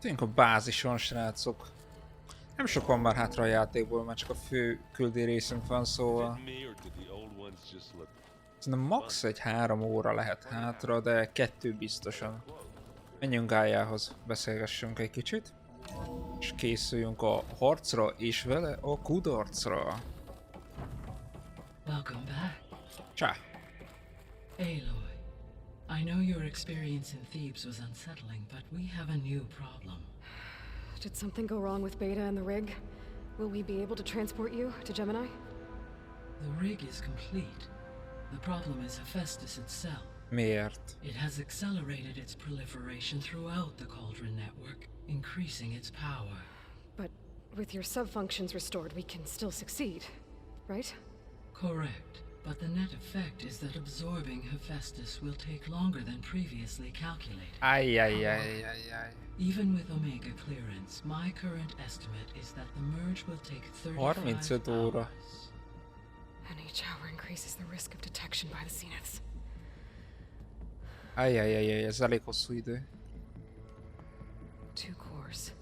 Tűnjünk a bázison, srácok. Nem sok van már hátra a játékból, már csak a fő küldi részünk van, szóval... Szerintem max. Egy 3 óra lehet hátra, de 2 biztosan. Menjünk Gályához, beszélgessünk egy kicsit. És készüljünk a harcra, és vele a kudarcra. Welcome back. Csá! Aloy, I know your experience in Thebes was unsettling, but we have a new problem. Did something go wrong with Beta and the rig? Will we be able to transport you to Gemini? The rig is complete. The problem is Hephaestus itself. Miért? It has accelerated its proliferation throughout the Cauldron network, increasing its power. But with your sub-functions restored, we can still succeed, right? Correct, but the net effect is that absorbing Hephaestus will take longer than previously calculated. Ajjajjajjajjaj. Even with Omega clearance, my current estimate is that the merge will take 35 35 óra. hours. And each hour increases the risk of detection by the Zeniths. Ajjajjajjaj, ez elég hosszú idő. 2 cores.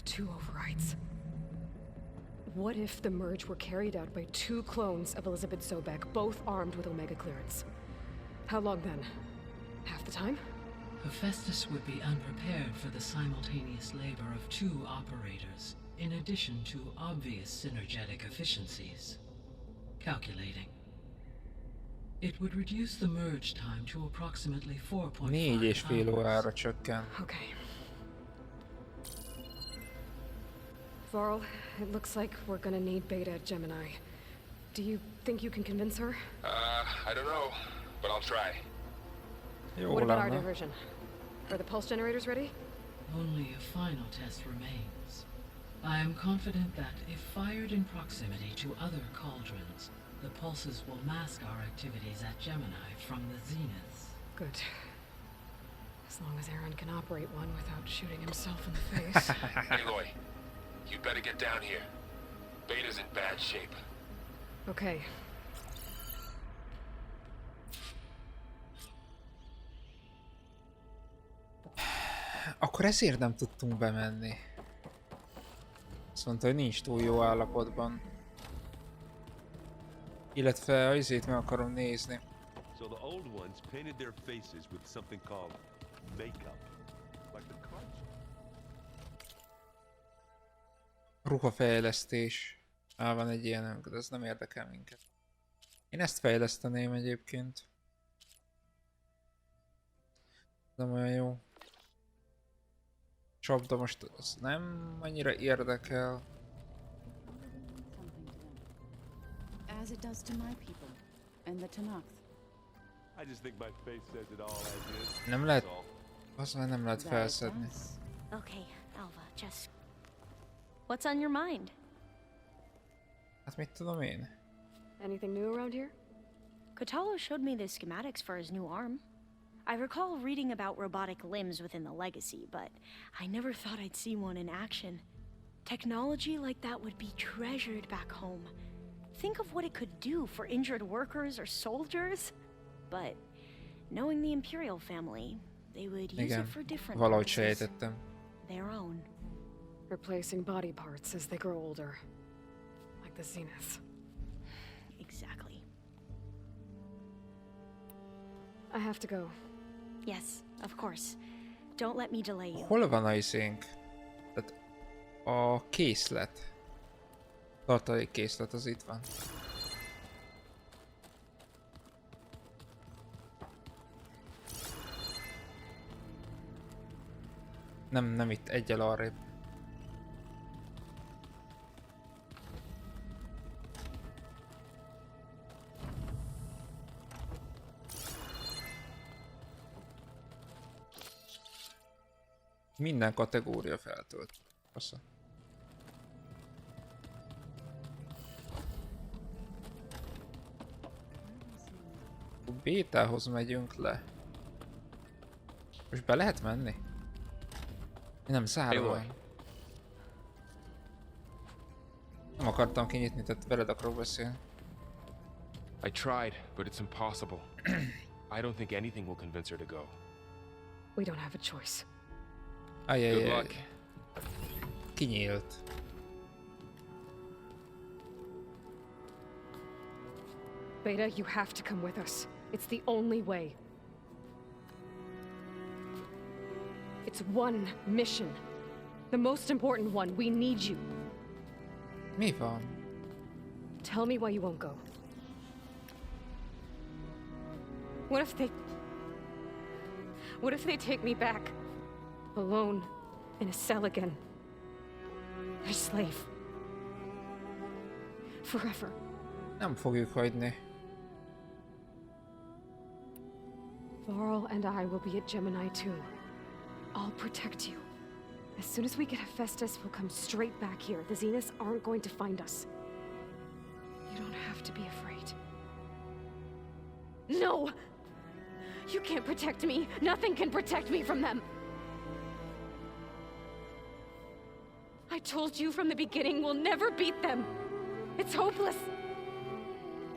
2 overrides. What if the merge were carried out by 2 clones of Elizabeth Sobek, both armed with Omega clearance? How long then? Half the time? Hephaestus would be unprepared for the simultaneous labor of 2 operators, in addition to obvious synergetic efficiencies. Calculating. It would reduce the merge time to approximately 4.5 4,5 hours. órára csökken. Okay. Varl, it looks like we're gonna need Beta at Gemini. Do you think you can convince her? I don't know, but I'll try. Jó What about our lenne. diversion? Are the pulse generators ready? Only a final test remains. I am confident that, if fired in proximity to other cauldrons, the pulses will mask our activities at Gemini from the zeniths. Good. As long as Aaron can operate one without shooting himself in the face. Aloy, you better get down here. Beta's in bad shape. Okay. Akkor ezért nem tudtunk bemenni. Azt mondta, hogy nincs túl jó állapotban. Illetve azért meg akarom nézni. So the old ones painted their faces with something called makeup, like the cards. Ruhafejlesztés. Van egy ilyenünk, de ez nem érdekel minket. Én ezt fejleszteném egyébként. Nem olyan jó. Csapda most az nem annyira érdekel. As it does to my people and the Tanakh. I just think my face says it all as is. Nem lehet, That's all. az már nem lehet felszedni. Okay, Alva, just... What's on your mind? Hát mit tudom én? Anything new around here? Kotalo showed me the schematics for his new arm. I recall reading about robotic limbs within the Legacy, but I never thought I'd see one in action. Technology like that would be treasured back home. Think of what it could do for injured workers or soldiers. But knowing the Imperial family, they would use Igen, it for different valahogy purposes. sejtettem. Their own. Replacing body parts as they grow older. Like the Zeniths. Exactly. I have to go. Yes, of course. Don't let me delay you. Hol van a izénk? Tehát a készlet. Tartalék készlet az itt van. Nem itt, egyel arrébb. Minden kategória feltölt. Fasza. A bétához megyünk le. Most be lehet menni? Nem, zárva van. Nem akartam kinyitni, tehát veled akarok beszélni. I tried, but it's impossible. I don't think anything will convince her to go. We don't have a choice. Ajajaj. Kinyílt. Beta, you have to come with us. It's the only way. It's one mission. The most important one. We need you. Mi van? Tell me why you won't go. What if they take me back? Alone, in a cell again. A slave. Forever. Nem fogjuk hagyni. Varl and I will be at Gemini too. I'll protect you. As soon as we get Hephaestus, we'll come straight back here. The Zeniths aren't going to find us. You don't have to be afraid. No! You can't protect me. Nothing can protect me from them. I told you from the beginning we'll never beat them. It's hopeless.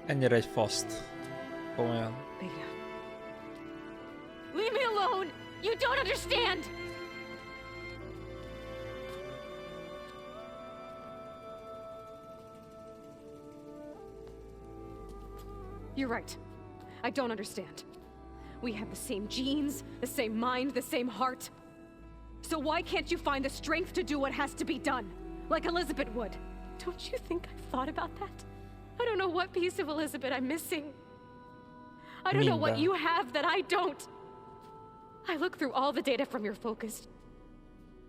Ennyire egy faszt. Komolyan. Beta. Leave me alone! You don't understand! You're right. I don't understand. We have the same genes, the same mind, the same heart. So why can't you find the strength to do what has to be done? Like Elizabeth would. Don't you think I've thought about that? I don't know what piece of Elizabeth I'm missing. I don't know what Minda. you have that I don't. I look through all the data from your focus.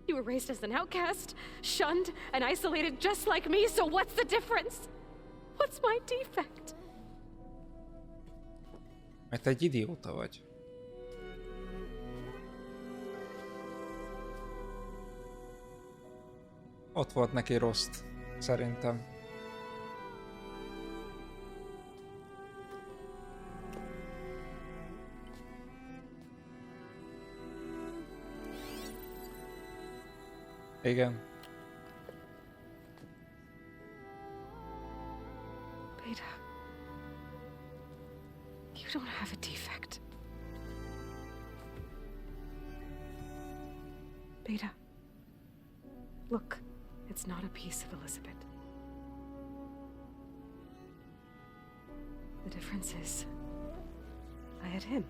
You were raised as an outcast, shunned, and isolated just like me, so what's the difference? What's my defect? Mert egy idióta vagy. Ott volt neki rossz, szerintem. Igen. Beta, you don't have a defect. Beta, look, it's not a piece of Elizabeth. The difference is, I had him.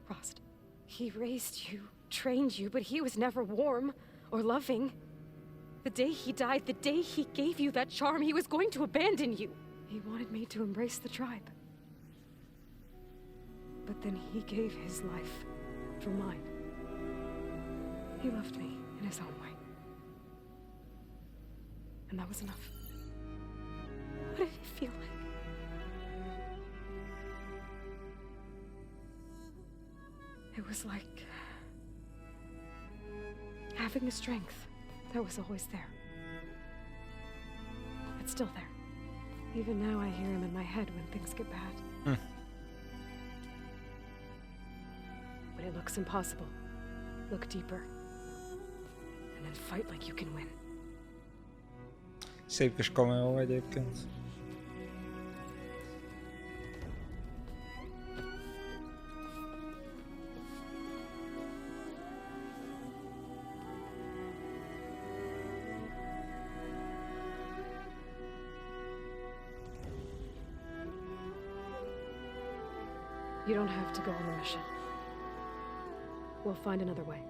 Frost. He raised you, trained you, but he was never warm or loving. The day he died, the day he gave you that charm, he was going to abandon you. He wanted me to embrace the tribe. But then he gave his life for mine. He loved me in his own way. And that was enough. What did it feel like? It was like having the strength that was always there. It's still there. Even now I hear him in my head when things get bad. When it looks impossible, look deeper. And then fight like you can win. Szép kis cameo egyébként. You don't have to go on the mission. We'll find another way.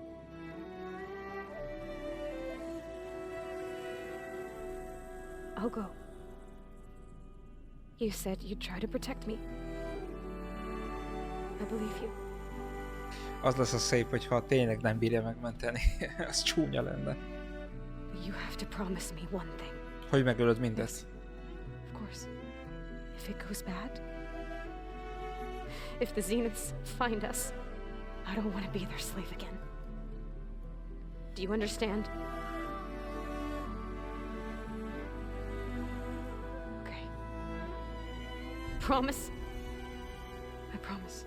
I'll go. You said you'd try to protect me. I believe you. Az lesz a szép, hogyha tényleg nem bírja megmenteni. Az csúnya lenne. But you have to promise me one thing. Hogy megölöd mindezt. Of course. If it goes bad, if the Zeniths find us, I don't want to be their slave again. Do you understand? Okay. Promise? I promise.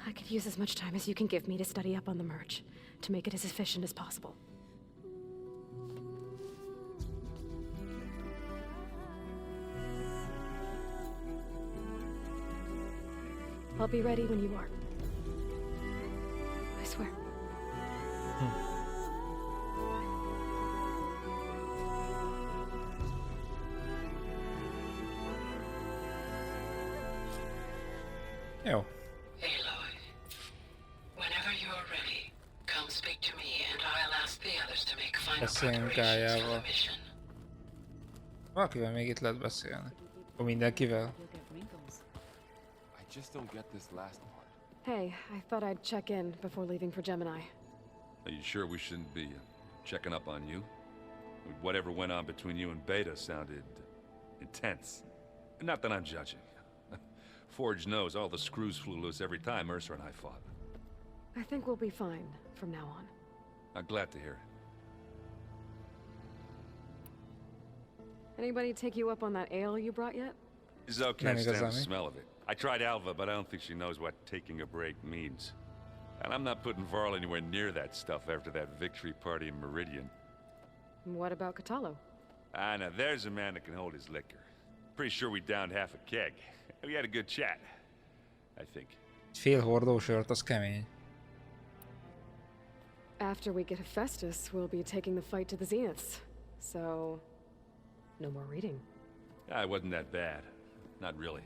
I could use as much time as you can give me to study up on the merge, to make it as efficient as possible. I'll be ready when you are. I swear. Jó. Aloy, whenever you're ready, come speak to me and I'll ask the others to make final Beszéljünk preparations for the Gályával. mission. Valakivel még itt lehet beszélni. Akkor mindenkivel. I just don't get this last part. Hey, I thought I'd check in before leaving for Gemini. Are you sure we shouldn't be checking up on you? Whatever went on between you and Beta sounded intense. Not that I'm judging. Forge knows all the screws flew loose every time Mercer and I fought. I think we'll be fine from now on. I'm glad to hear it. Anybody take you up on that ale you brought yet? Zo can't Nem stand the igazán. smell of it. I tried Alva, but I don't think she knows what taking a break means. And I'm not putting Varl anywhere near that stuff after that victory party in Meridian. What about Catalo? Ah, now there's a man that can hold his liquor. Pretty sure we downed half a keg. We had a good chat, I think. Fél hordósört, az kemény. After we get Hephaestus, we'll be taking the fight to the Zeniths. So, no more reading. Ah, it wasn't that bad. Not really.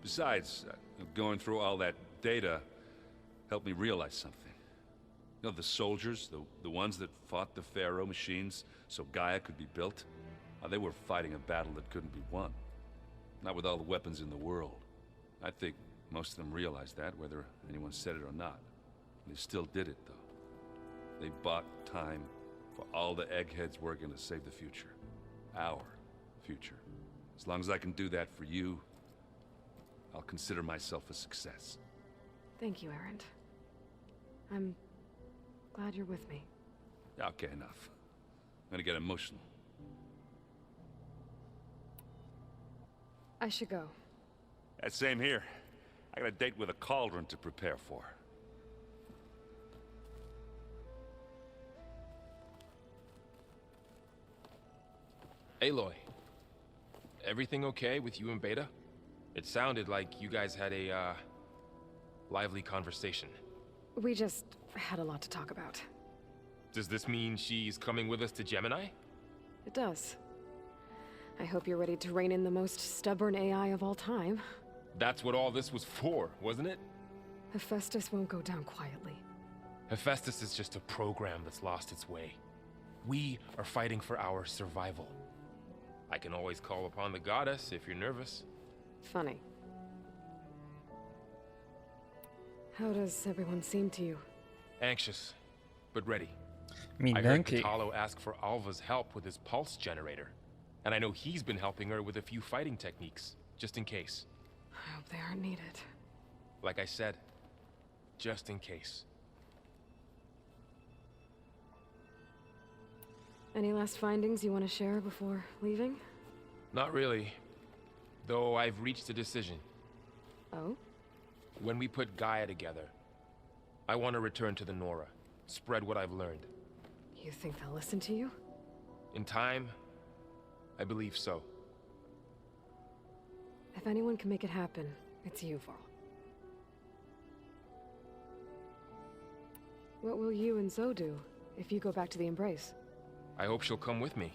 Besides, going through all that data helped me realize something. You know, the soldiers, the ones that fought the Pharaoh machines so Gaia could be built, they were fighting a battle that couldn't be won. Not with all the weapons in the world. I think most of them realized that, whether anyone said it or not. They still did it, though. They bought time for all the eggheads working to save the future. Our future. As long as I can do that for you, I'll consider myself a success. Thank you, Erend. I'm glad you're with me. Okay, enough. I'm gonna get emotional. I should go. That same here. I got a date with a cauldron to prepare for. Aloy, everything okay with you and Beta? It sounded like you guys had a, lively conversation. We just had a lot to talk about. Does this mean she's coming with us to Gemini? It does. I hope you're ready to rein in the most stubborn AI of all time. That's what all this was for, wasn't it? Hephaestus won't go down quietly. Hephaestus is just a program that's lost its way. We are fighting for our survival. I can always call upon the goddess if you're nervous. Funny. How does everyone seem to you? Anxious, but ready. I heard Mindenki. Catalo ask for Alva's help with his pulse generator. And I know he's been helping her with a few fighting techniques, just in case. I hope they aren't needed. Like I said, just in case. Any last findings you want to share before leaving? Not really. Though I've reached a decision. Oh? When we put Gaia together, I want to return to the Nora, spread what I've learned. You think they'll listen to you? In time, I believe so. If anyone can make it happen, it's you, Varl. What will you and Zoe do if you go back to the Embrace? I hope she'll come with me.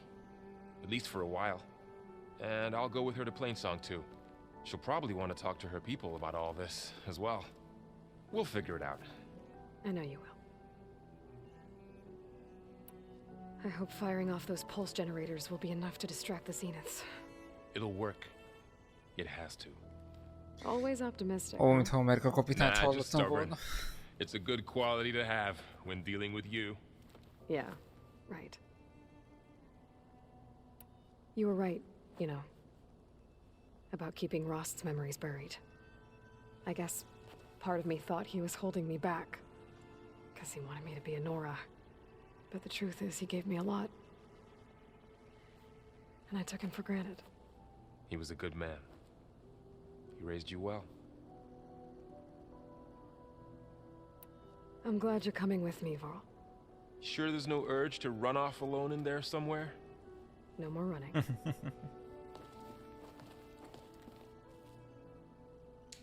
At least for a while. And I'll go with her to Plainsong too. She'll probably want to talk to her people about all this as well. We'll figure it out. I know you will. I hope firing off those pulse generators will be enough to distract the Zeniths. It'll work. It has to. Always optimistic. Ó, mintha Amerika kapitányt Nah, just hallottam stubborn. volna. It's a good quality to have when dealing with you. Yeah, right. You were right, you know, about keeping Rost's memories buried. I guess part of me thought he was holding me back, because he wanted me to be a Nora. But the truth is, he gave me a lot. And I took him for granted. He was a good man. He raised you well. I'm glad you're coming with me, Varl. Sure there's no urge to run off alone in there somewhere? No more running.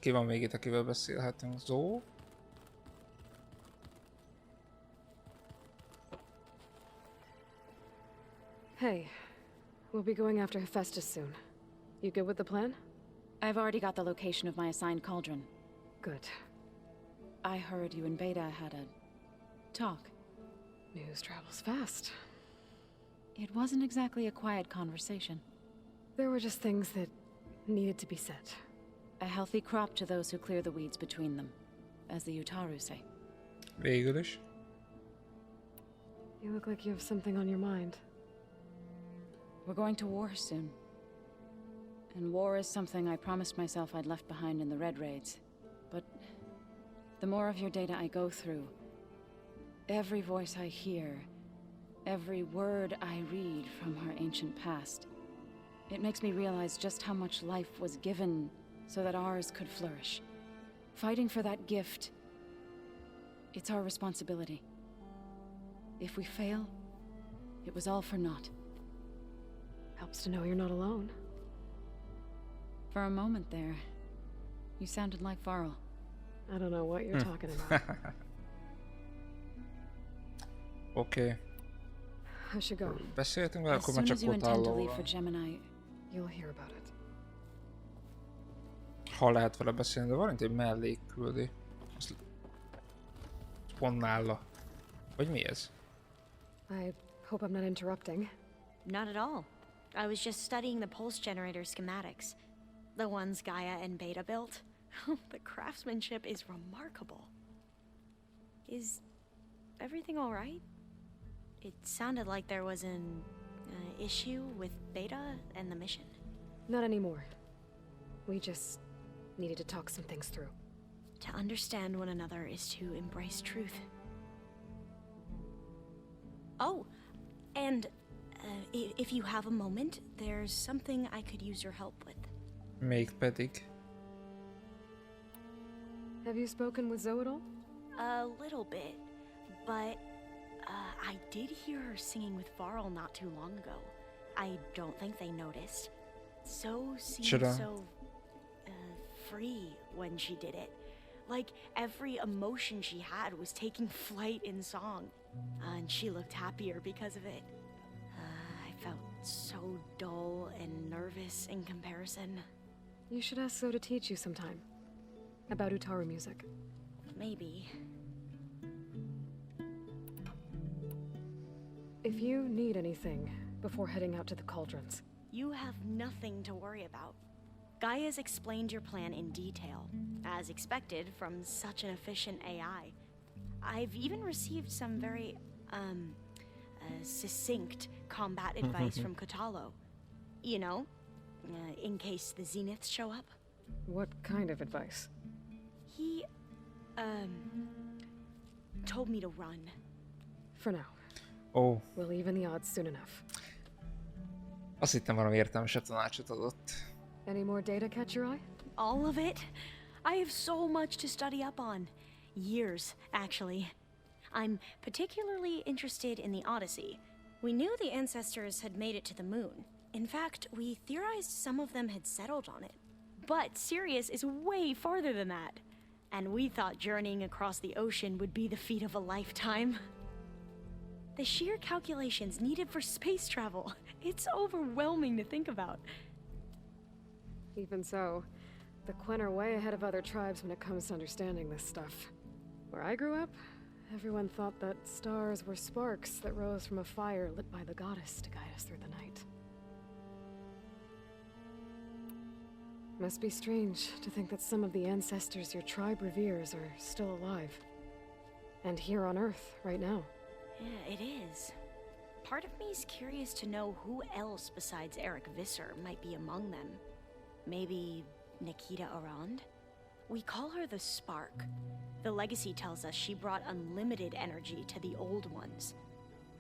Ki van még itt, akivel beszélhetünk? Zó? Hey, we'll be going after Hephaestus soon. You good with the plan? I've already got the location of my assigned cauldron. Good. I heard you and Beta had a talk. News travels fast. It wasn't exactly a quiet conversation. There were just things that needed to be said. A healthy crop to those who clear the weeds between them, as the Utaru say. Végül is. You look like you have something on your mind. We're going to war soon. And war is something I promised myself I'd left behind in the Red Raids. But the more of your data I go through, every voice I hear, every word I read from her ancient past, it makes me realize just how much life was given so that ours could flourish. Fighting for that gift, it's our responsibility. If we fail, it was all for naught. Helps to know you're not alone. For a moment there, you sounded like Varl. I don't know what you're talking about. Oké. I should go. Beszéltünk vele, As akkor már soon csak as you intend to leave Kotallóval. for Gemini, You'll hear about it. Ha lehet vele beszélni, de van itt egy mellékküldi. Az pont nála. Vagy mi ez? I hope I'm not interrupting. Not at all. I was just studying the pulse generator schematics. The ones Gaia and Beta built. The craftsmanship is remarkable. Is everything all right? It sounded like there was an issue with Beta and the mission. Not anymore. We just needed to talk some things through. To understand one another is to embrace truth. Oh, and if you have a moment, there's something I could use your help with. Még pedig. Have you spoken with Zoe at all? A little bit, but I did hear her singing with Varl not too long ago. I don't think they noticed. So seemed so free when she did it. Like every emotion she had was taking flight in song. And she looked happier because of it. I felt so dull and nervous in comparison. You should ask Zoe to teach you sometime. About Utaru music. Maybe. If you need anything before heading out to the cauldrons. You have nothing to worry about. Gaia's explained your plan in detail, as expected from such an efficient AI. I've even received some very, succinct combat advice from Kotalo. You know, in case the Zeniths show up. What kind of advice? He, told me to run. For now. Ó, We'll even the odds soon enough. azt hittem valami értelmesebb tanácsot adott. Any more data catch your eye? All of it? I have so much to study up on. Years, actually. I'm particularly interested in the Odyssey. We knew the ancestors had made it to the moon. In fact, we theorized some of them had settled on it. But Sirius is way farther than that. And we thought journeying across the ocean would be the feat of a lifetime. The sheer calculations needed for space travel. It's overwhelming to think about. Even so, the Quen are way ahead of other tribes when it comes to understanding this stuff. Where I grew up, everyone thought that stars were sparks that rose from a fire lit by the goddess to guide us through the night. Must be strange to think that some of the ancestors your tribe reveres are still alive. And here on Earth, right now. Yeah, it is. Part of me's curious to know who else besides Eric Visser might be among them. Maybe Nikita Arand? We call her the Spark. The legacy tells us she brought unlimited energy to the old ones.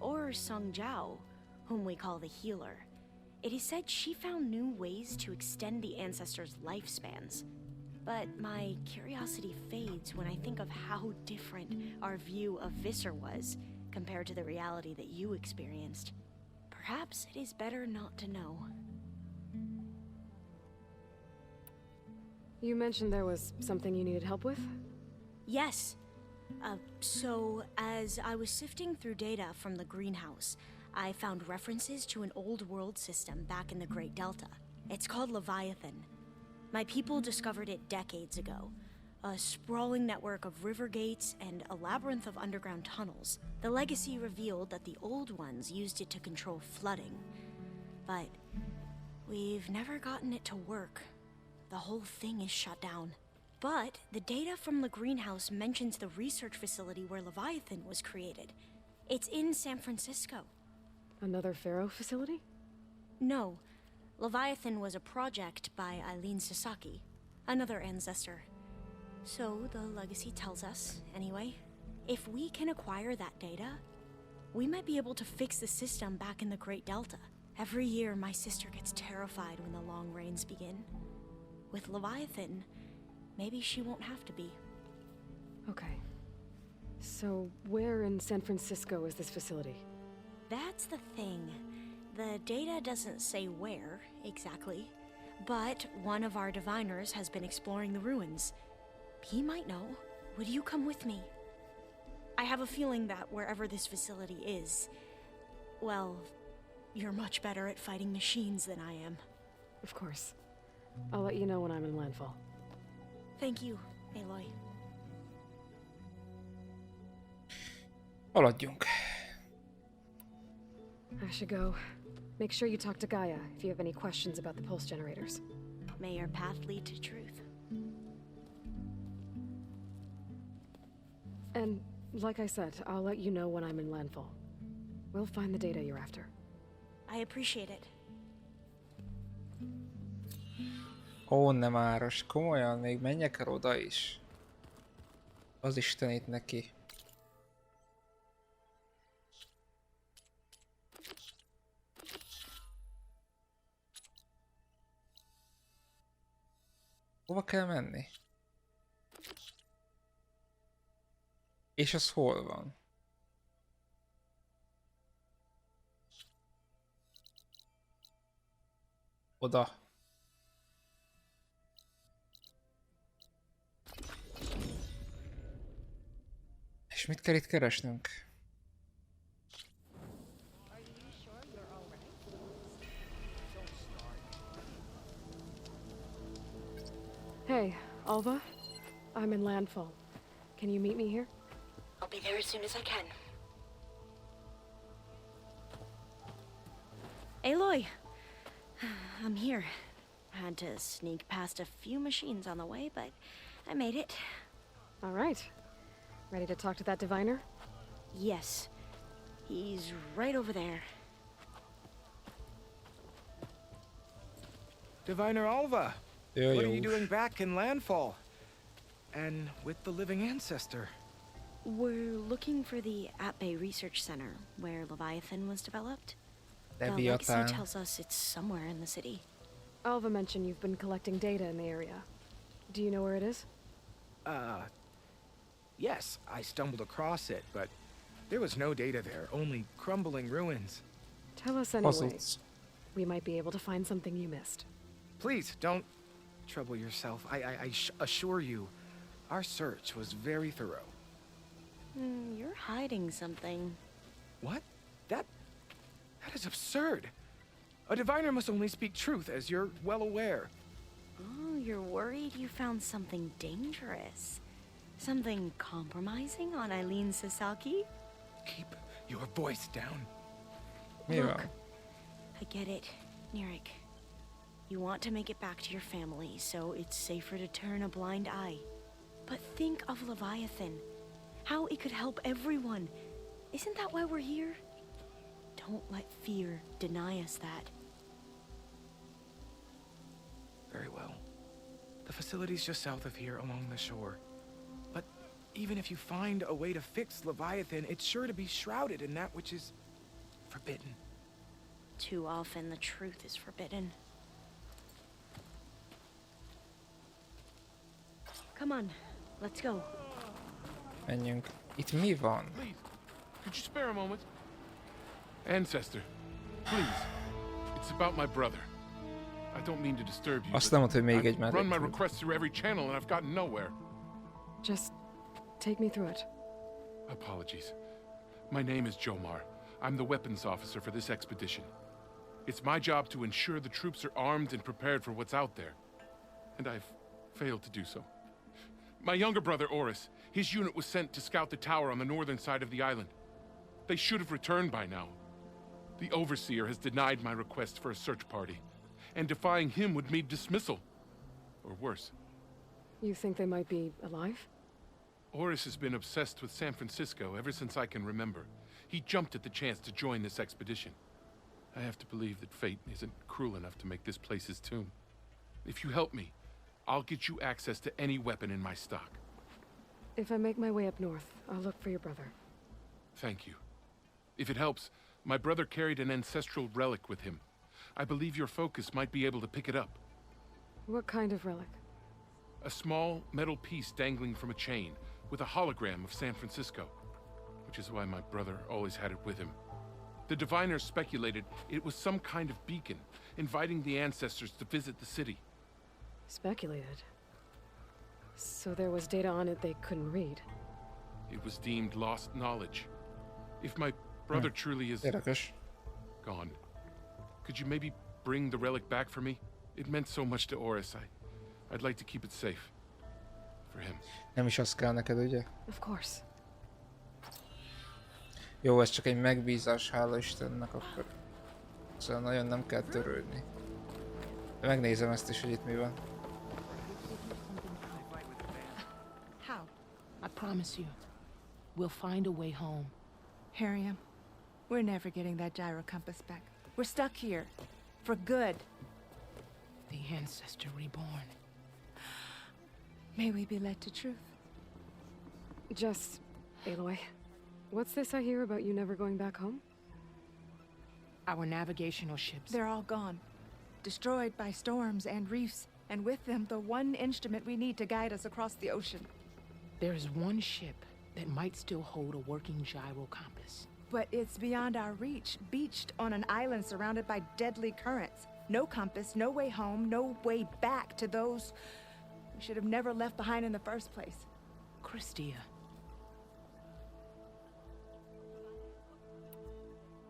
Or Sung Jiao, whom we call the Healer. It is said she found new ways to extend the ancestors' lifespans. But my curiosity fades when I think of how different our view of Visser was compared to the reality that you experienced. Perhaps it is better not to know. You mentioned there was something you needed help with? Yes. So, as I was sifting through data from the greenhouse, I found references to an old world system back in the Great Delta. It's called Leviathan. My people discovered it decades ago. A sprawling network of river gates and a labyrinth of underground tunnels. The legacy revealed that the old ones used it to control flooding. But we've never gotten it to work. The whole thing is shut down. But the data from the greenhouse mentions the research facility where Leviathan was created. It's in San Francisco. Another Pharaoh facility? No. Leviathan was a project by Eileen Sasaki, another ancestor. So the legacy tells us, anyway, if we can acquire that data, we might be able to fix the system back in the Great Delta. Every year, my sister gets terrified when the long rains begin. With Leviathan, maybe she won't have to be. Okay. So, where in San Francisco is this facility? That's the thing. The data doesn't say where, exactly. But one of our diviners has been exploring the ruins. He might know. Would you come with me? I have a feeling that wherever this facility is, well, you're much better at fighting machines than I am. Of course. I'll let you know when I'm in landfall. Thank you, Aloy. Haladjunk. I should go. Make sure you talk to Gaia if you have any questions about the pulse generators. May your path lead to truth. And, like I said, I'll let you know when I'm in landfall. We'll find the data you're after. I appreciate it. Ó, nem áros, komolyan, még menjek el oda is. Az istenit neki. Hova kell menni? És az hol van? Oda. És mit kell itt keresnünk? Hey, Alva. I'm in landfall. Can you meet me here? I'll be there as soon as I can. Aloy! I'm here. Had to sneak past a few machines on the way, but I made it. All right. Ready to talk to that diviner? Yes. He's right over there. Diviner Alva, Yeah, what are yeah, you oof. doing back in landfall? And with the living ancestor? We're looking for the At-Bay Research Center, where Leviathan was developed. The legacy Leviathan. tells us it's somewhere in the city. Alva mentioned you've been collecting data in the area. Do you know where it is? Yes, I stumbled across it, but there was no data there, only crumbling ruins. Tell us anyway. Puzzles. We might be able to find something you missed. Please, don't trouble yourself. I assure you, our search was very thorough. You're hiding something. What? That is absurd. A diviner must only speak truth, as you're well aware. Oh, you're worried you found something dangerous. Something compromising on Eileen Sasaki? Keep your voice down. Mi Look, van? I get it, Nirik. You want to make it back to your family, so it's safer to turn a blind eye. But think of Leviathan. How it could help everyone. Isn't that why we're here? Don't let fear deny us that. Very well. The facility's just south of here, along the shore. But even if you find a way to fix Leviathan, it's sure to be shrouded in that which is forbidden. Too often the truth is forbidden. Come on, let's go. Menjünk. Itt mi van? Please, could you spare a moment? Ancestor, please. It's about my brother. I don't mean to disturb you. Azt nem mondta, hogy még egy I've run my mellékül. requests through every channel and I've gotten nowhere. Just take me through it. Apologies. My name is Jomar. I'm the weapons officer for this expedition. It's my job to ensure the troops are armed and prepared for what's out there. And I've failed to do so. My younger brother, Oris, his unit was sent to scout the tower on the northern side of the island. They should have returned by now. The Overseer has denied my request for a search party, and defying him would mean dismissal. Or worse. You think they might be alive? Oris has been obsessed with San Francisco ever since I can remember. He jumped at the chance to join this expedition. I have to believe that fate isn't cruel enough to make this place his tomb. If you help me, I'll get you access to any weapon in my stock. If I make my way up north, I'll look for your brother. Thank you. If it helps, my brother carried an ancestral relic with him. I believe your focus might be able to pick it up. What kind of relic? A small metal piece dangling from a chain with a hologram of San Francisco, which is why my brother always had it with him. The diviners speculated it was some kind of beacon, inviting the ancestors to visit the city. Speculated. So there was data on it they couldn't read. It was deemed lost knowledge. If my brother truly is Érdekes. gone, could you maybe bring the relic back for me? It meant so much to Oris. I'd like to keep it safe. For him. Nem is az kell neked, ugye? Of course. Jó, ez csak egy megbízás, hála Istennek, akkor... Szóval nagyon nem kell törődni. Megnézem ezt is, hogy itt mi van. How? I promise you, we'll find a way home. Harriam, we're never getting that gyro compass back. We're stuck here. For good. The ancestor reborn. May we be led to truth. Just, Aloy, what's this I hear about you never going back home? Our navigational ships. They're all gone. Destroyed by storms and reefs, and with them the one instrument we need to guide us across the ocean. There is one ship that might still hold a working gyro compass. But it's beyond our reach, beached on an island surrounded by deadly currents. No compass, no way home, no way back to those we should have never left behind in the first place. Christia.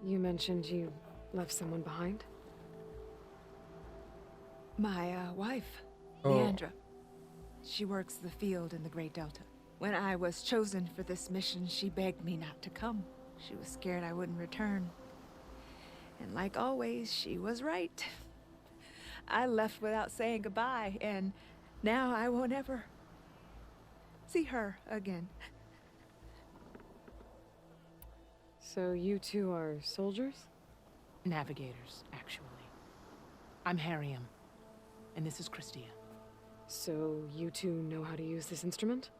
You mentioned you left someone behind? My wife, Oh. Leandra. She works the field in the Great Delta. When I was chosen for this mission, she begged me not to come. She was scared I wouldn't return. And like always, she was right. I left without saying goodbye, and now I won't ever see her again. So you two are soldiers? Navigators, actually. I'm Harriam, and this is Christia. So you two know how to use this instrument?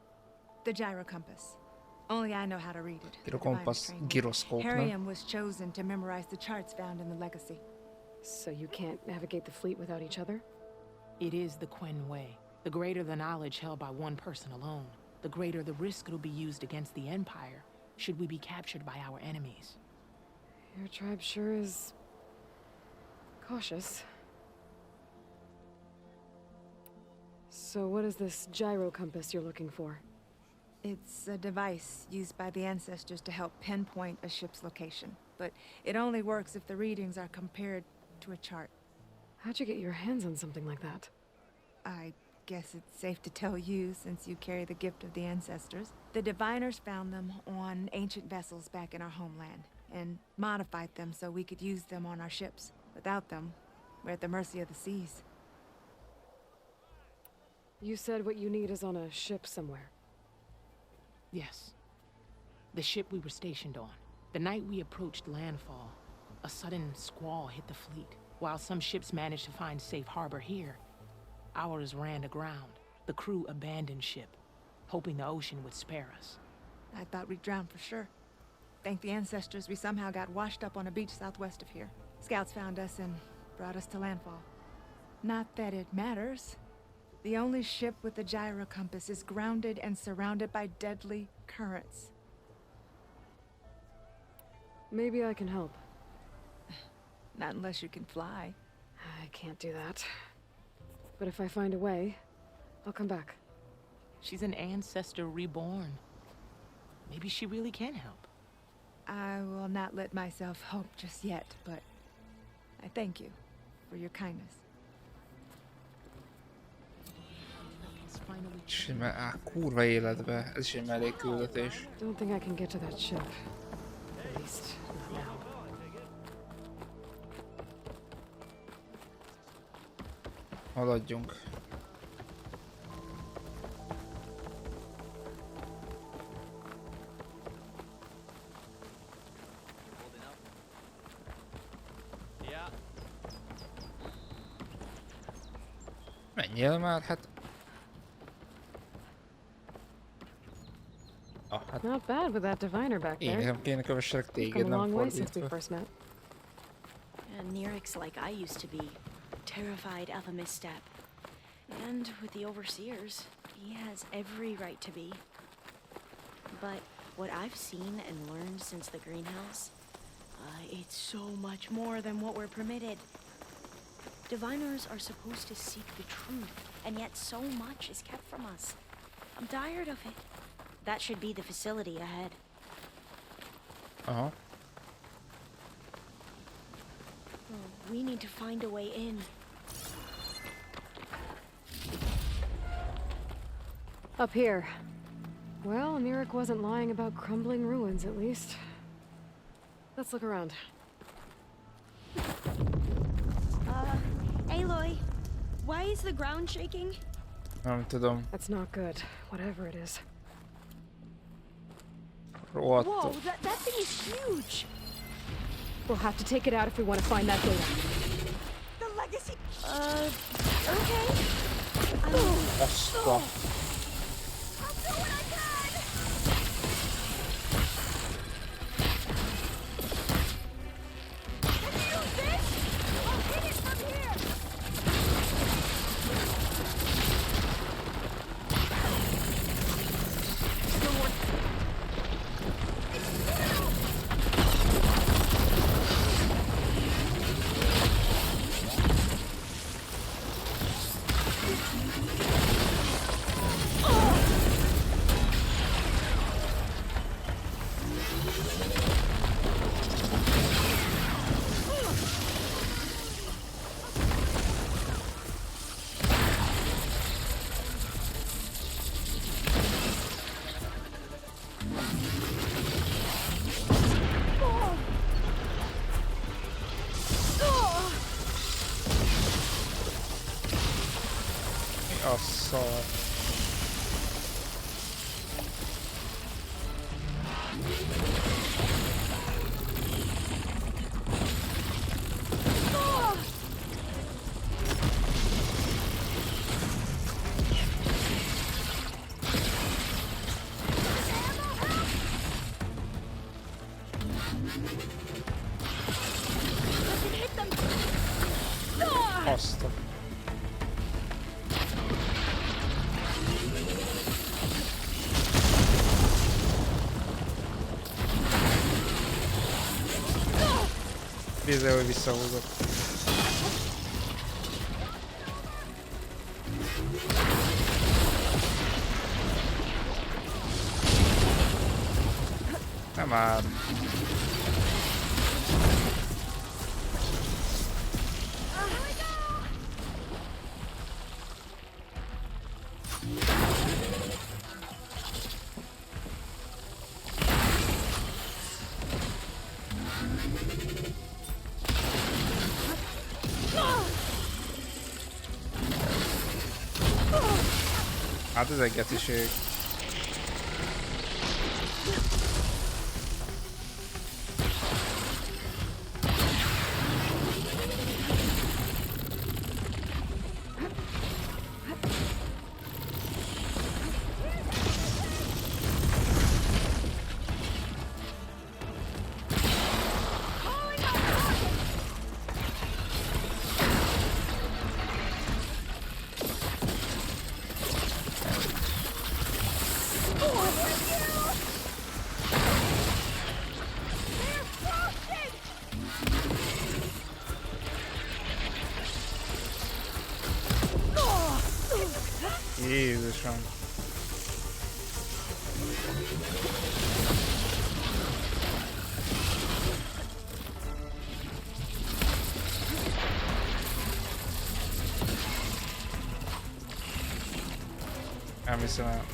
The gyro compass. Only I know how to read it. Gyrokompasz, gyroszkóp, nem? Harriam was chosen to memorize the charts found in the legacy. So you can't navigate the fleet without each other? It is the Quen way. The greater the knowledge held by one person alone, the greater the risk it'll be used against the Empire, should we be captured by our enemies. Your tribe sure is... cautious. So what is this gyro compass you're looking for? It's a device used by the ancestors to help pinpoint a ship's location. But it only works if the readings are compared to a chart. How'd you get your hands on something like that? I guess it's safe to tell you, since you carry the gift of the ancestors. The diviners found them on ancient vessels back in our homeland, and modified them so we could use them on our ships. Without them, we're at the mercy of the seas. You said what you need is on a ship somewhere. Yes. The ship we were stationed on. The night we approached landfall, a sudden squall hit the fleet. While some ships managed to find safe harbor here, ours ran aground. The crew abandoned ship, hoping the ocean would spare us. I thought we'd drown for sure. Thank the ancestors we somehow got washed up on a beach southwest of here. Scouts found us and brought us to landfall. Not that it matters. The only ship with the gyro compass is grounded and surrounded by deadly currents. Maybe I can help. Not unless you can fly. I can't do that. But if I find a way, I'll come back. She's an ancestor reborn. Maybe she really can help. I will not let myself hope just yet, but I thank you for your kindness. Kurva életbe, ez is egy mellékküldetés. Don't think I can get to that ship. At least, not now. Haladjunk. Menjél már, hát... hát... Not bad with that diviner back Én there. nekem kéne kövesselek Come téged, a nem long way since we fordítva. first met. And Nerix like I used to be, terrified of a misstep. And with the Overseers, he has every right to be. But what I've seen and learned since the greenhouse, it's so much more than what we're permitted. Diviners are supposed to seek the truth, and yet so much is kept from us. I'm tired of it. That should be the facility ahead. Aha. We need to find a way in. Up here. Well, Mirik wasn't lying about crumbling ruins, at least. Let's look around. Aloy, why is the ground shaking? Nem tudom. That's not good, whatever it is. Whoa, Rohadtul. that thing is huge! We'll have to take it out if we want to find that data. The legacy... okay. Asta. I'll do what I can! Can you use this? I'll hit it from here! Still one. It's through! Mi a szar? Azt a... Nézze, hogy visszahúzok. Nem már. Hát ez egy geciség. Pontosan. Nem hiszem el.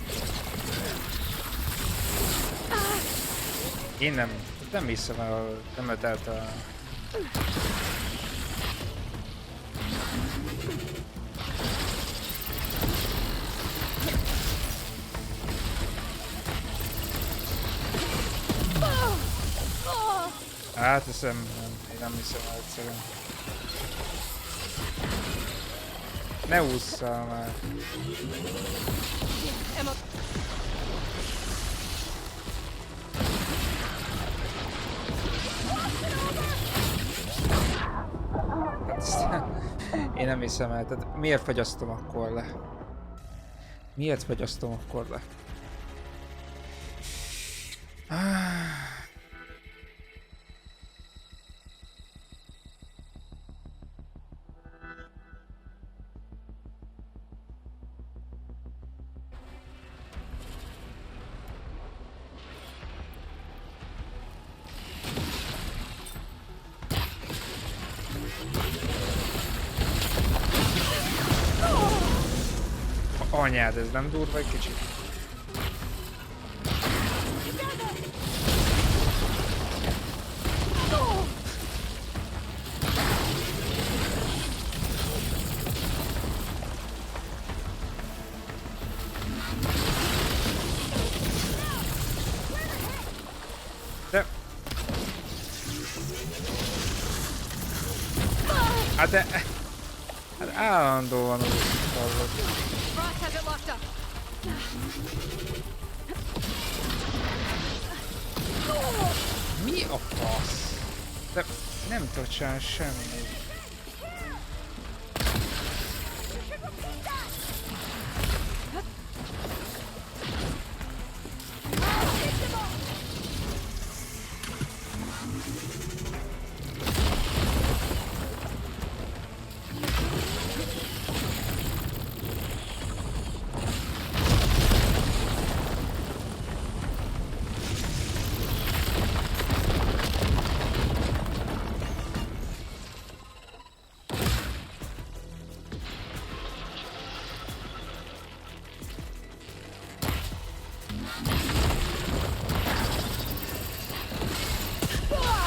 Én nem hiszem el, nem ötelt a... Hát hiszem, én nem hiszem el egyszerűen. Ne ússzál már. Én nem hiszem el, tehát miért fagyasztom akkor le? Miért fagyasztom akkor le? Anyád, ez nem durva egy kicsit? De... Hát de... Hát állandóan úgy hallott. Mi a fasz? De nem tudod csinálni semmit.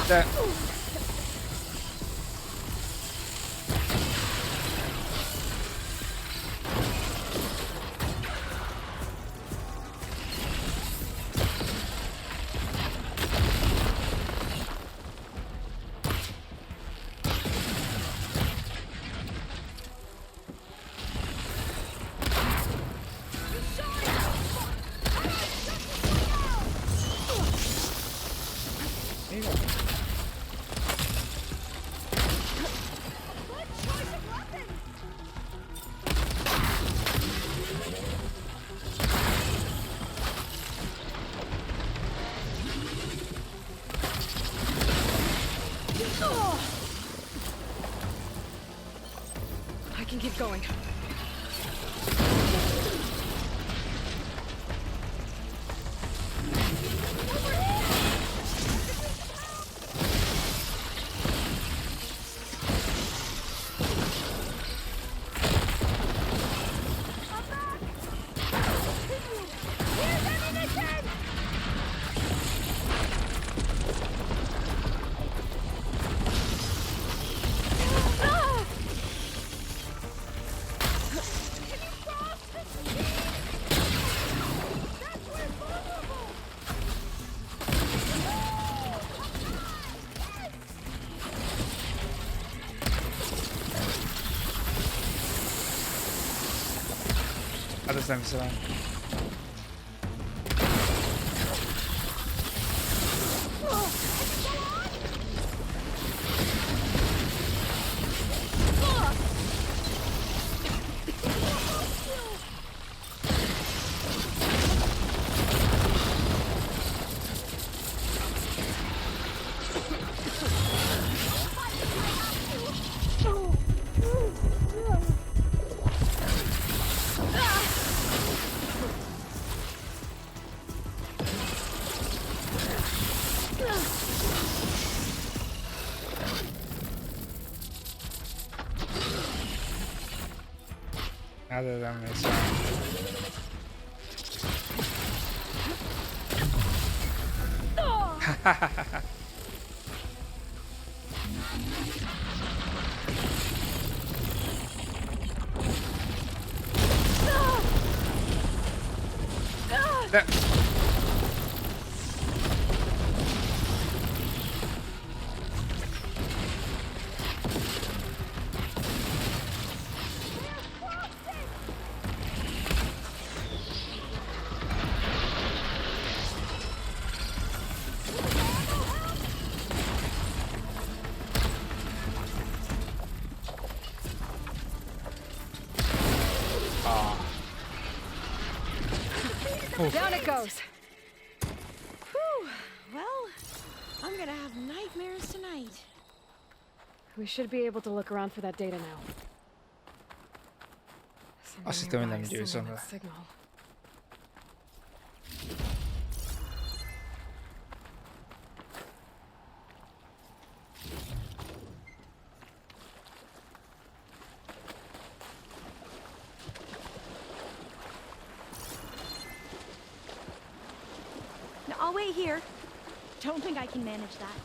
De... I can keep going. Hát ezt nem hiszem el. Hát ez nem hiszem. De... Down it goes. Whew. Well, I'm gonna have nightmares tonight. We should be able to look around for that data now. Azt hittem, hogy nem győzöm le. Signal. No, I'll wait here. Don't think I can manage that.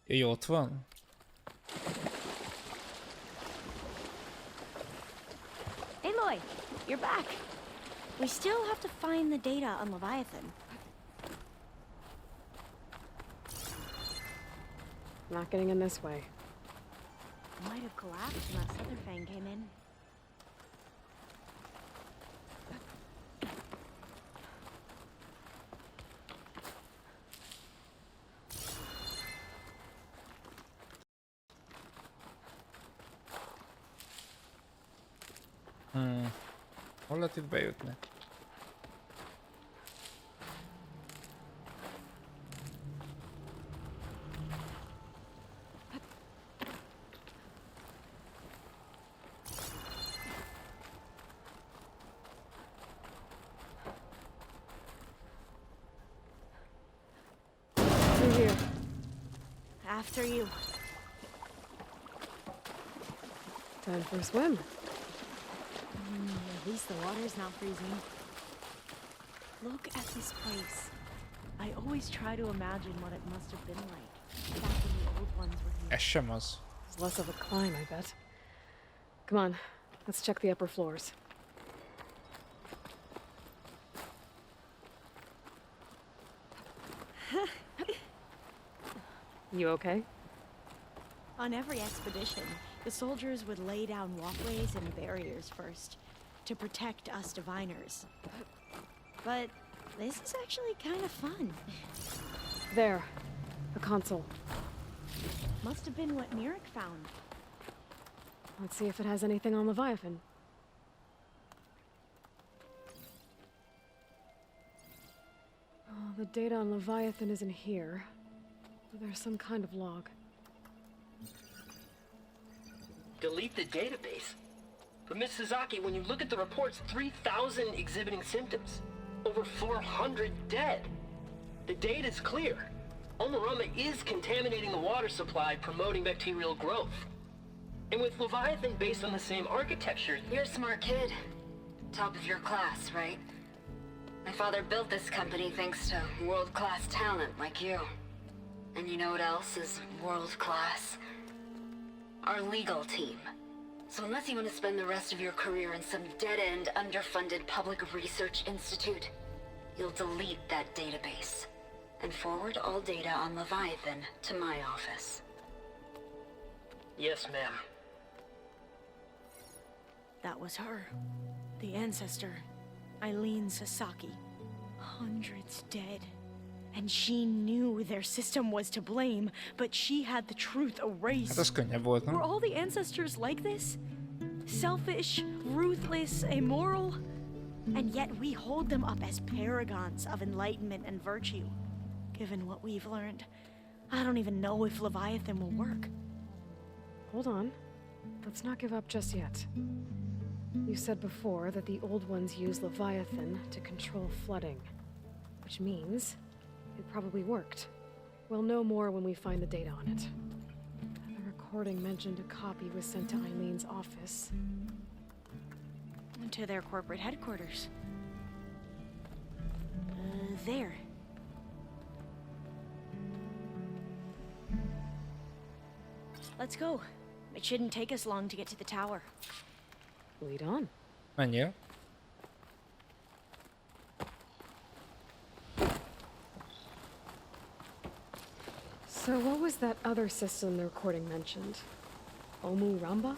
Ő ott van? Hey, Loy, you're back. We still have to find the data on Leviathan. Not getting in this way. Might have collapsed when that Featherfang came in. Hol lehet itt bejutni? Through here. After you. Time for a swim. At least the water's not freezing. Look at this place. I always try to imagine what it must have been like back when the old ones were here. Ez sem az. It's less of a climb, I bet. Come on, let's check the upper floors. You okay? On every expedition, the soldiers would lay down walkways and barriers first to protect us diviners. But this is actually kind of fun. There, a console. Must have been what Mirek found. Let's see if it has anything on Leviathan. Oh, the data on Leviathan isn't here. But there's some kind of log. Delete the database? But Miss Sasaki, when you look at the reports, 3,000 exhibiting symptoms. Over 400 dead. The data's clear. Omarama is contaminating the water supply, promoting bacterial growth. And with Leviathan based on the same architecture... You're a smart kid. Top of your class, right? My father built this company thanks to world-class talent like you. And you know what else is world-class? Our legal team. So unless you want to spend the rest of your career in some dead-end, underfunded public research institute, you'll delete that database and forward all data on Leviathan to my office. Yes, ma'am. That was her. The ancestor, Eileen Sasaki. Hundreds dead. And she knew their system was to blame, but she had the truth erased. Hát az könnyebb volt, nem? Were all the ancestors like this? Selfish, ruthless, immoral? And yet we hold them up as paragons of enlightenment and virtue. Given what we've learned, I don't even know if Leviathan will work. Hold on. Let's not give up just yet. You said before that the old ones use Leviathan to control flooding. Which means it probably worked. We'll know more when we find the data on it. The recording mentioned a copy was sent to Eileen's office. To their corporate headquarters. There. Let's go. It shouldn't take us long to get to the tower. Lead on. Menjél. So what was that other system the recording mentioned? Omu Ramba?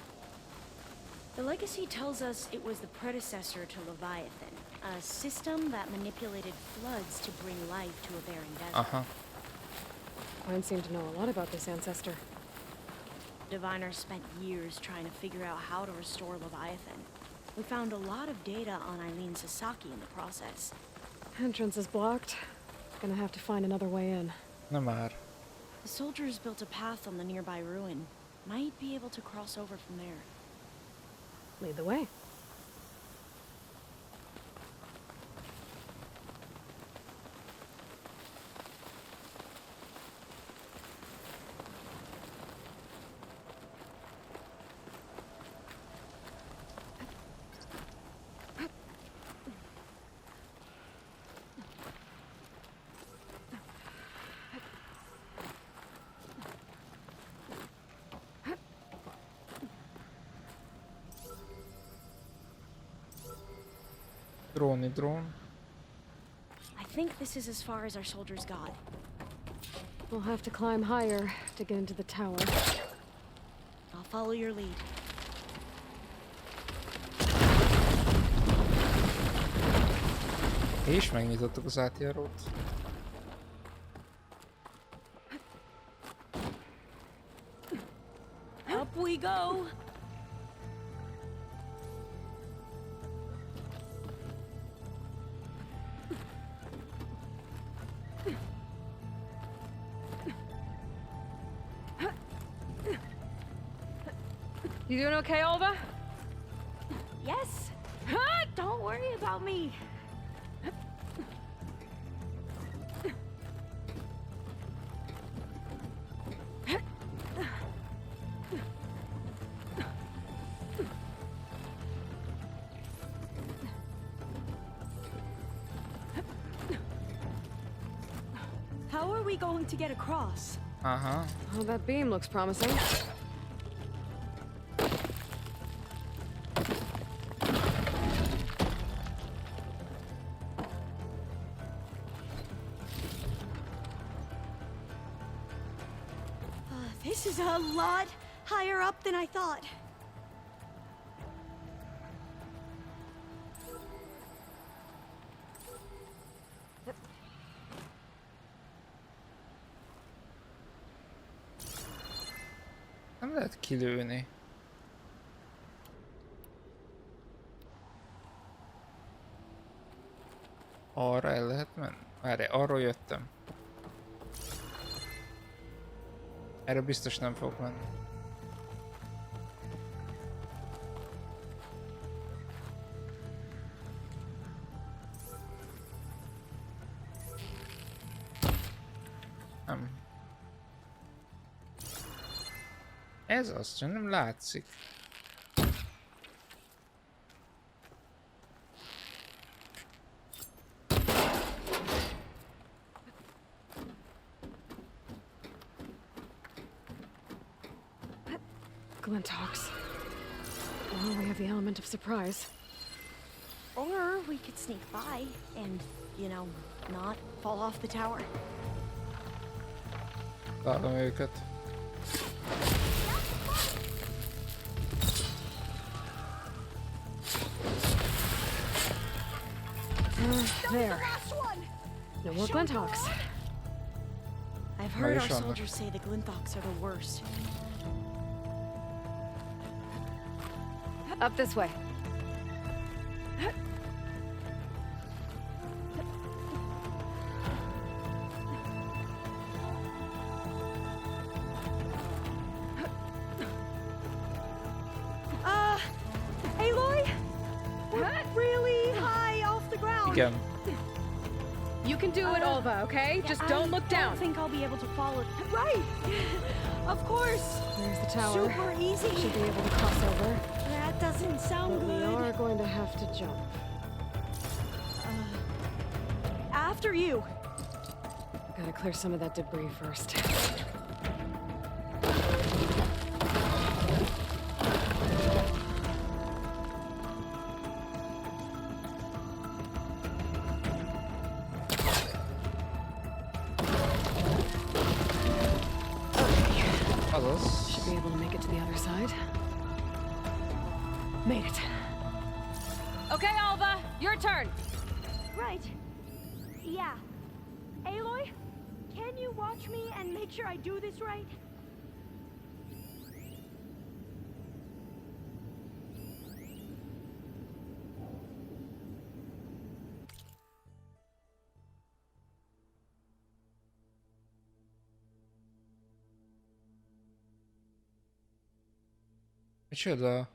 The legacy tells us it was the predecessor to Leviathan, a system that manipulated floods to bring life to a barren desert. Uh-huh. Mine seemed to know a lot about this ancestor. Diviners spent years trying to figure out how to restore Leviathan. We found a lot of data on Eileen Sasaki in the process. Entrance is blocked. Gonna have to find another way in. Na már. The soldiers built a path on the nearby ruin. Might be able to cross over from there. Lead the way. Drone. I think this is as far as our soldiers got. We'll have to climb higher to get into the tower. I'll follow your lead. És megnyitottuk az átjárót. Up we go! You doing okay, Olva? Yes! Don't worry about me! How are we going to get across? Uh-huh. Oh, that beam looks promising. This is a lot higher up than I thought. Nem lehet kilőni. Arra el lehet menni? Várj, arról jöttem. Erre biztos nem fogok menni. Nem. Ez az, csak nem látszik. Glinthawks. Well, we have the element of surprise. Or we could sneak by and, you know, not fall off the tower. Találom őket. There. No more Glinthawks. I've heard our soldiers say the Glinthawks are the worst. Up this way. Aloy? We're really high off the ground. Igen. You can do it, Olva, okay? Just don't look down. I don't think I'll be able to follow. Right! Of course! There's the tower. Super easy. Should be able to cross over. That doesn't sound But good. we are going to have to jump. After you. Gotta clear some of that debris first. Should be able to make it to the other side. Made it. Okay, Alva, your turn. Right. Yeah. Aloy, can you watch me and make sure I do this right? Micsoda?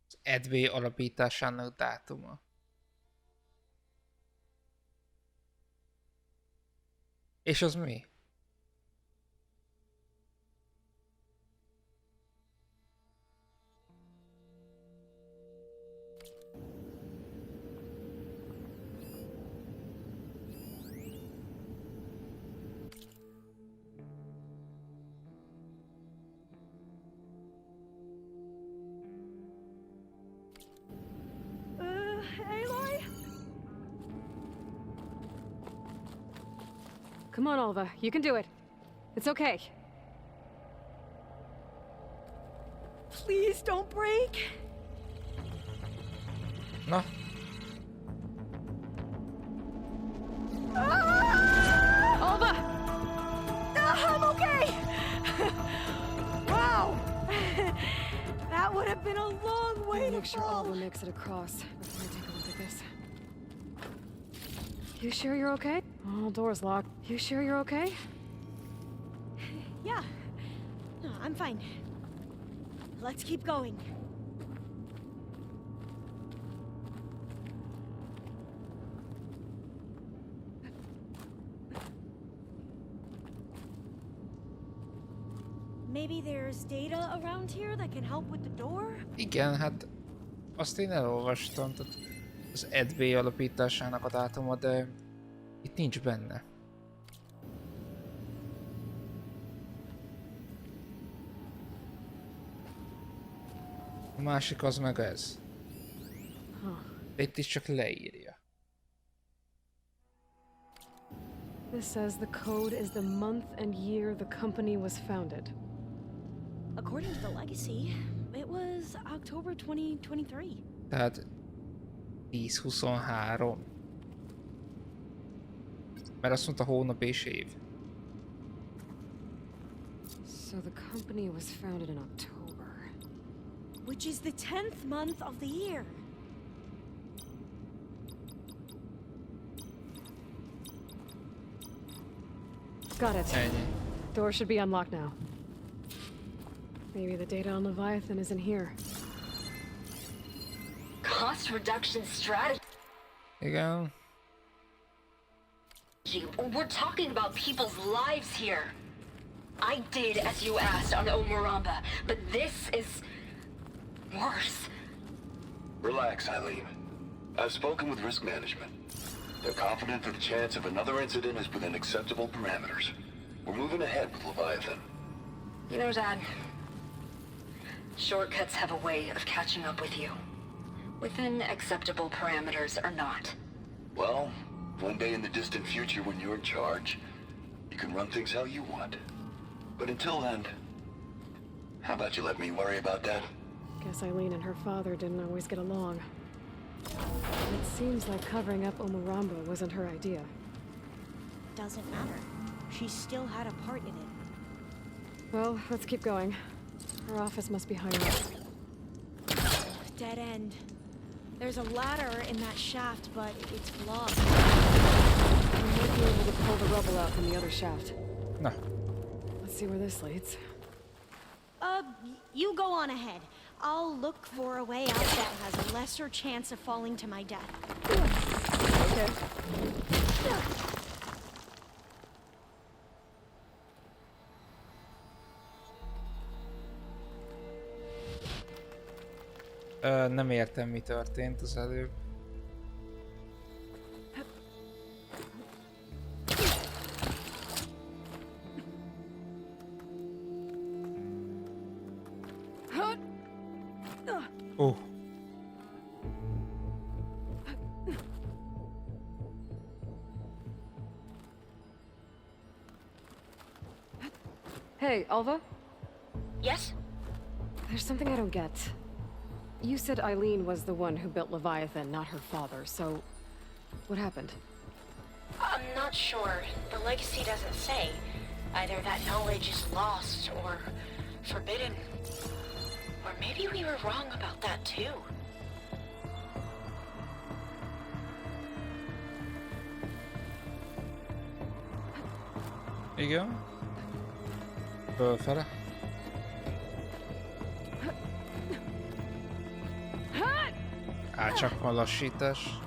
Az EDV alapításának dátuma. És az mi? Aloy? Come on, Olva. You can do it. It's okay. Please don't break. Na? Olva! I'm okay! Wow! That would have been a long way to Make sure fall. Olva makes it across before I take a look at this. You sure you're okay? Oh, door's locked. You sure you're okay? Yeah. No, I'm fine. Let's keep going. Maybe there's data around here that can help with the door? Igen, hát azt én elolvastam, tehát az EDV alapításának a dátuma, de itt nincs benne. A másik az meg ez. De itt is csak leírja. This says the code is the month and year the company was founded. According to the legacy, it was October 2023. Tehát 10-23. Mert azt mondta hónap és év. So the company was founded in October. Which is the 10th month of the year. Got it. Ennyi. Door should be unlocked now. Maybe the data on Leviathan is in here. Cost reduction strategy. Igen. We're talking about people's lives here. I did as you asked on Omuramba, but this is worse. Relax, Eileen. I've spoken with risk management. They're confident that the chance of another incident is within acceptable parameters. We're moving ahead with Leviathan. You know, Dad, shortcuts have a way of catching up with you. Within acceptable parameters or not. Well, one day in the distant future when you're in charge, you can run things how you want. But until then, how about you let me worry about that? Guess Eileen and her father didn't always get along. It seems like covering up Omuramba wasn't her idea. Doesn't matter. She still had a part in it. Well, let's keep going. Her office must be higher up. Dead end. There's a ladder in that shaft, but it's blocked. We might be able to pull the rubble out from the other shaft. Na. Let's see where this leads. You go on ahead. I'll look for a way out that has a lesser chance of falling to my death. Okay. Nem értem, mi történt az előbb. Hey, Alva? Yes? There's something I don't get. You said Eileen was the one who built Leviathan, not her father, so what happened? I'm not sure. The legacy doesn't say. Either that knowledge is lost or forbidden. Or maybe we were wrong about that too. Igen. Fölfele. Csak van lassítás.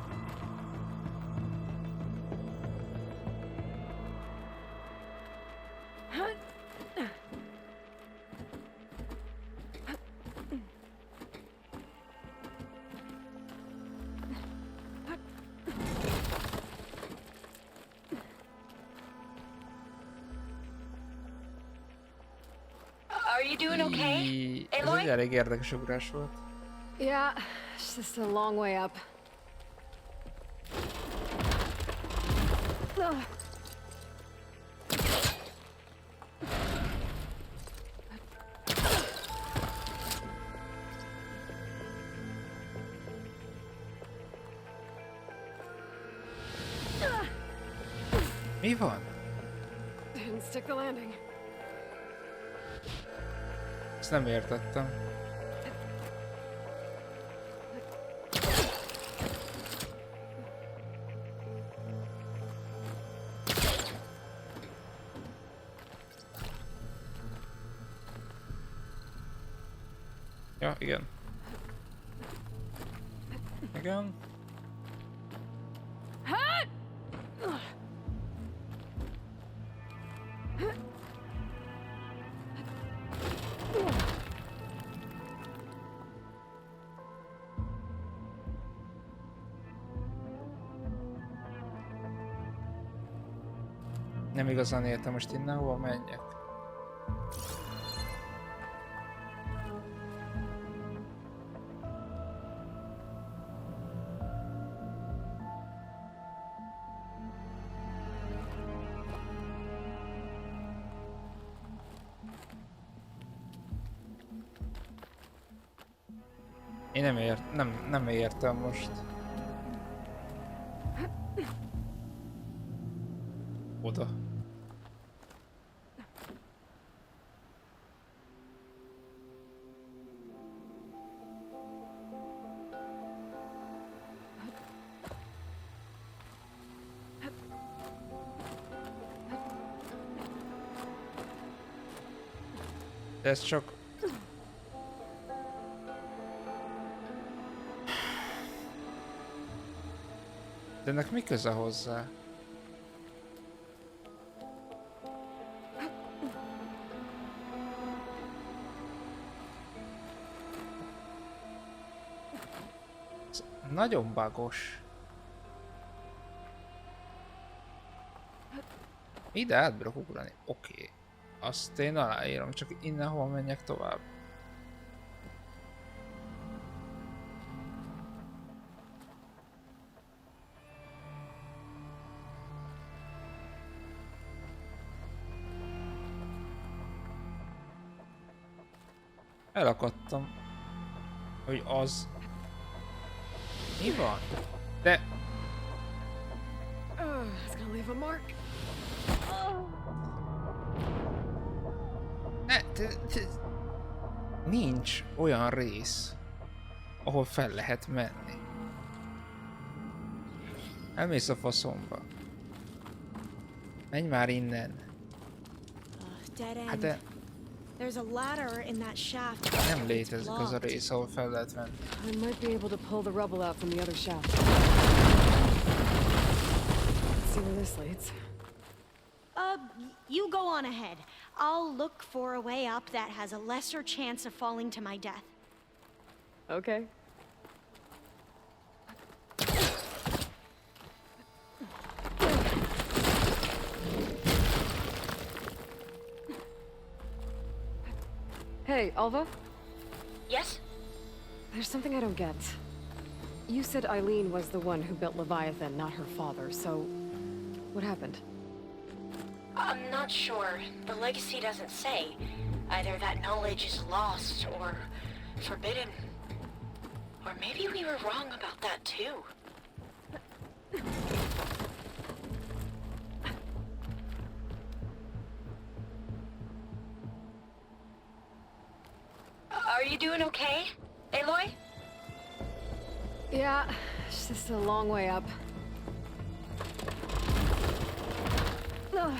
Are you doing okay? Ez egy elég érdekes ugrás volt. Yeah, it's just a long way up. Ugh. Mi van? Didn't stick the landing. Ezt nem értettem. Ja, igen. Igen. Nem igazán értem, most innen hova menjek. Én nem értem most. Oda. De ez csak... De ennek mi köze hozzá? Ez nagyon bugos. Ide át bírok ugrani. Oké. Azt én aláírom, csak innen hol menjek tovább. Elakadtam. Hogy az... Mi van? De... It's gonna leave a mark. Nincs olyan rész, ahol fel lehet menni. Elmész a faszomba. Menj már innen. Hát de... There's a ladder in that shaft. Nem létezik az a rész, ahol fel lehet venni. I might be able to pull the rubble out from the other shaft. Let's see where this leads. You go on ahead. I'll look for a way up that has a lesser chance of falling to my death. Okay. Hey, Alva? Yes? There's something I don't get. You said Eileen was the one who built Leviathan, not her father, so what happened? I'm not sure. The legacy doesn't say. Either that knowledge is lost or forbidden. Or maybe we were wrong about that too. Are you doing okay, Aloy? Yeah, it's just a long way up. Ugh.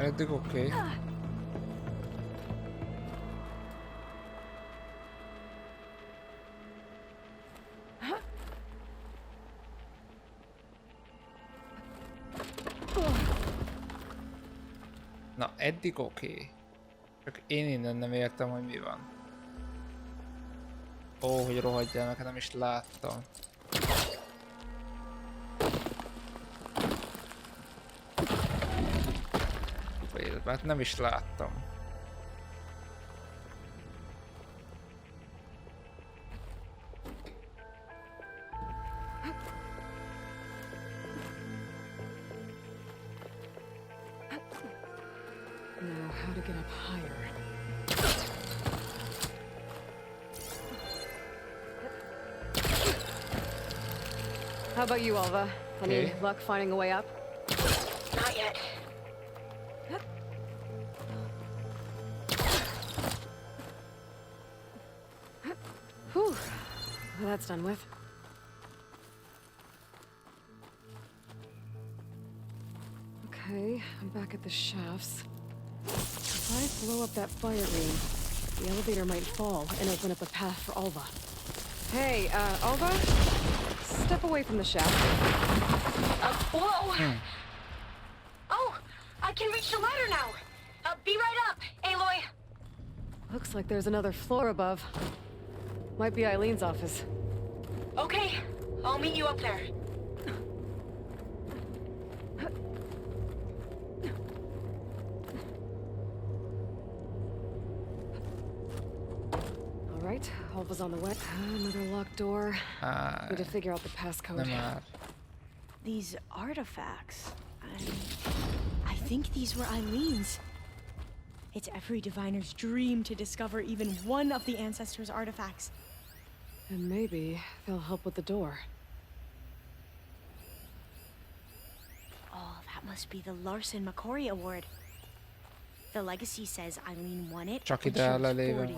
Eddig oké. Na, eddig oké. Csak én innen nem értem, hogy mi van. Ó, hogy rohadjál meg, nem is láttam. Hát nem is láttam. Now, how to get up higher? How about you, Alva? Any luck finding a way up? Not yet. Whew. Well, that's done with. Okay, I'm back at the shafts. If I blow up that fire ring, the elevator might fall and open up a path for Alva. Hey, Alva? Step away from the shaft. Whoa! Oh, I can reach the ladder now. Be right up, Aloy. Looks like there's another floor above. Might be Eileen's office. Okay, I'll meet you up there. All right, Alva's on the way. Another locked door. Need to figure out the passcode. These artifacts. I think these were Eileen's. It's every diviner's dream to discover even one of the ancestors' artifacts. And maybe they'll help with the door. Oh, that must be the Larson McCory Award. The legacy says Eileen won it Csak when ide she was lelépem 40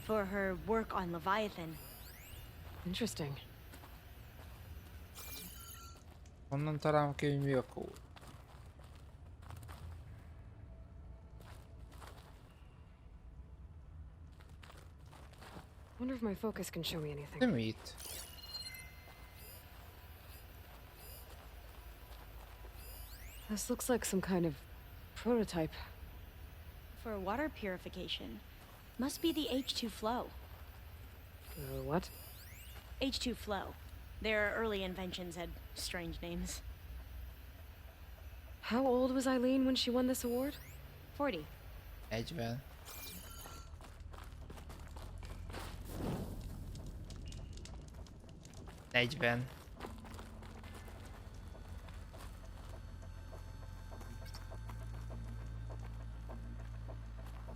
for her work on Leviathan. Interesting. Honnan találom ki, hogy mi a kód? Wonder if my focus can show me anything. Nem itt. This looks like some kind of prototype. For water purification. Must be the H2 flow. What? H2 flow. Their early inventions had strange names. How old was Eileen when she won this award? 40. 40.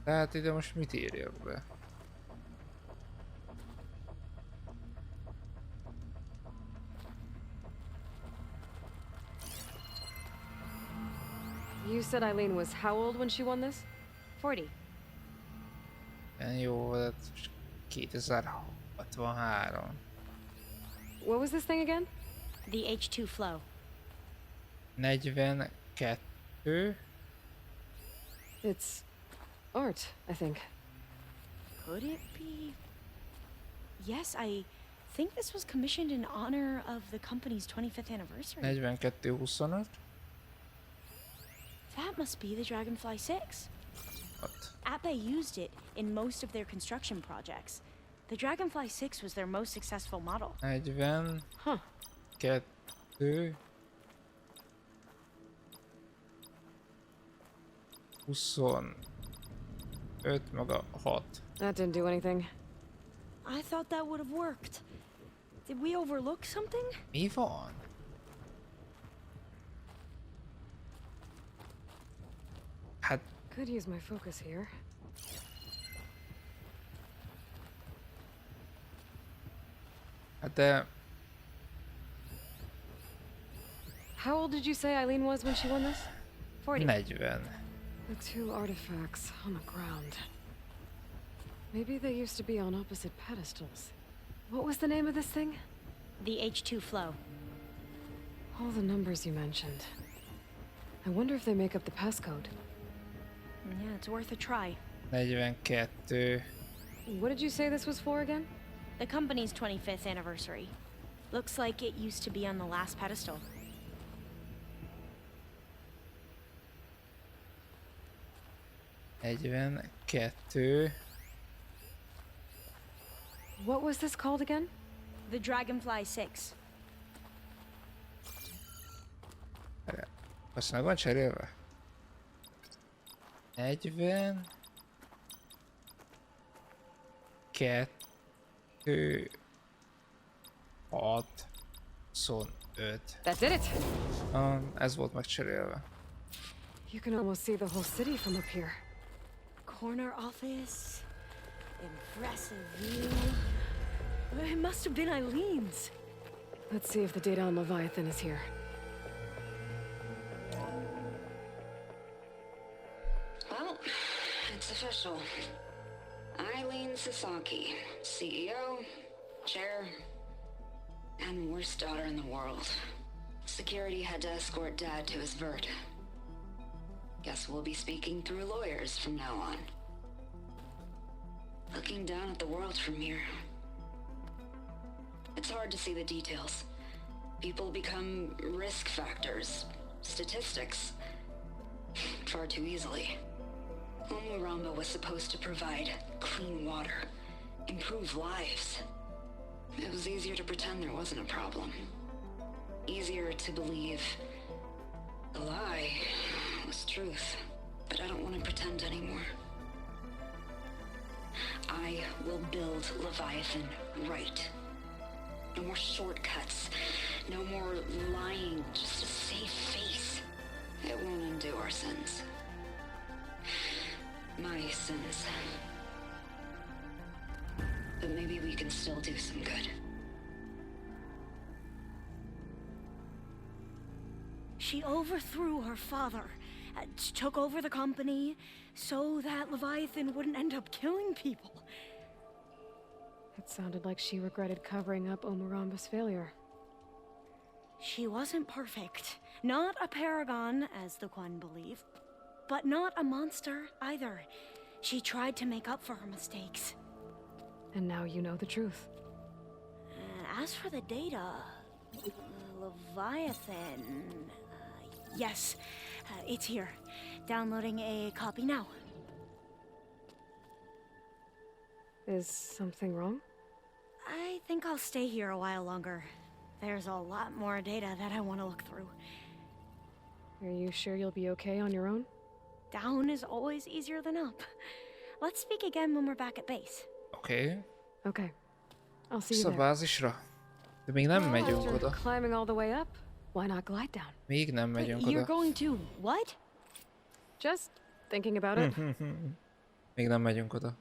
Tehát ide most mit írjak be? You said Eileen was how old when she won this? 40. Jó, hát 2063. What was this thing again? The H2 flow. 42. It's art, I think. Could it be? Yes, I think this was commissioned in honor of the company's 25th anniversary. 42-25. That must be the Dragonfly 6. What? Ape used it in most of their construction projects. The Dragonfly 6 was their most successful model. 42. Huh. 25 meg a 6. That didn't do anything. I thought that would have worked. Did we overlook something? Mi van? Hát Could use my focus here. de How old did you say Eileen was when she won this? 40. 40. The two artifacts on the ground. Maybe they used to be on opposite pedestals. What was the name of this thing? The H2 flow. All the numbers you mentioned. I wonder if they make up the passcode. Yeah, it's worth a try. 42. What did you say this was for again? The company's 25th anniversary. Looks like it used to be on the last pedestal. What was this called again? The Dragonfly 6. Azt meg van cserélve? 40. 2. 6. 25. That did it! Ez volt megcserélve. You can almost see the whole city from up here. Corner office. Impressive view. It must have been Eileen's. Let's see if the data on Leviathan is here. Well, it's official. Eileen Sasaki, CEO, chair, and worst daughter in the world. Security had to escort Dad to his vert. Guess we'll be speaking through lawyers from now on. Looking down at the world from here. It's hard to see the details. People become risk factors, statistics, far too easily. Omuramba was supposed to provide clean water, improve lives. It was easier to pretend there wasn't a problem. Easier to believe the lie was truth. But I don't want to pretend anymore. I will build Leviathan right. No more shortcuts. No more lying just to save face. It won't undo our sins. My sins. But maybe we can still do some good. She overthrew her father, took over the company, so that Leviathan wouldn't end up killing people. It sounded like she regretted covering up Omuramba's failure. She wasn't perfect. Not a paragon, as the Quan believe. But not a monster, either. She tried to make up for her mistakes. And now you know the truth. As for the data... Leviathan... yes, it's here. Downloading a copy now. Is something wrong? I think I'll stay here a while longer. There's a lot more data that I want to look through. Are you sure you'll be okay on your own? Down is always easier than up. Let's speak again when we're back at base. Okay. Okay. I'll see you Vissza a there. bázisra. De még nem megyünk After oda. climbing all the way up, why not glide down? Még nem megyünk You're oda. going to what? Just thinking about it. Még nem megyünk oda.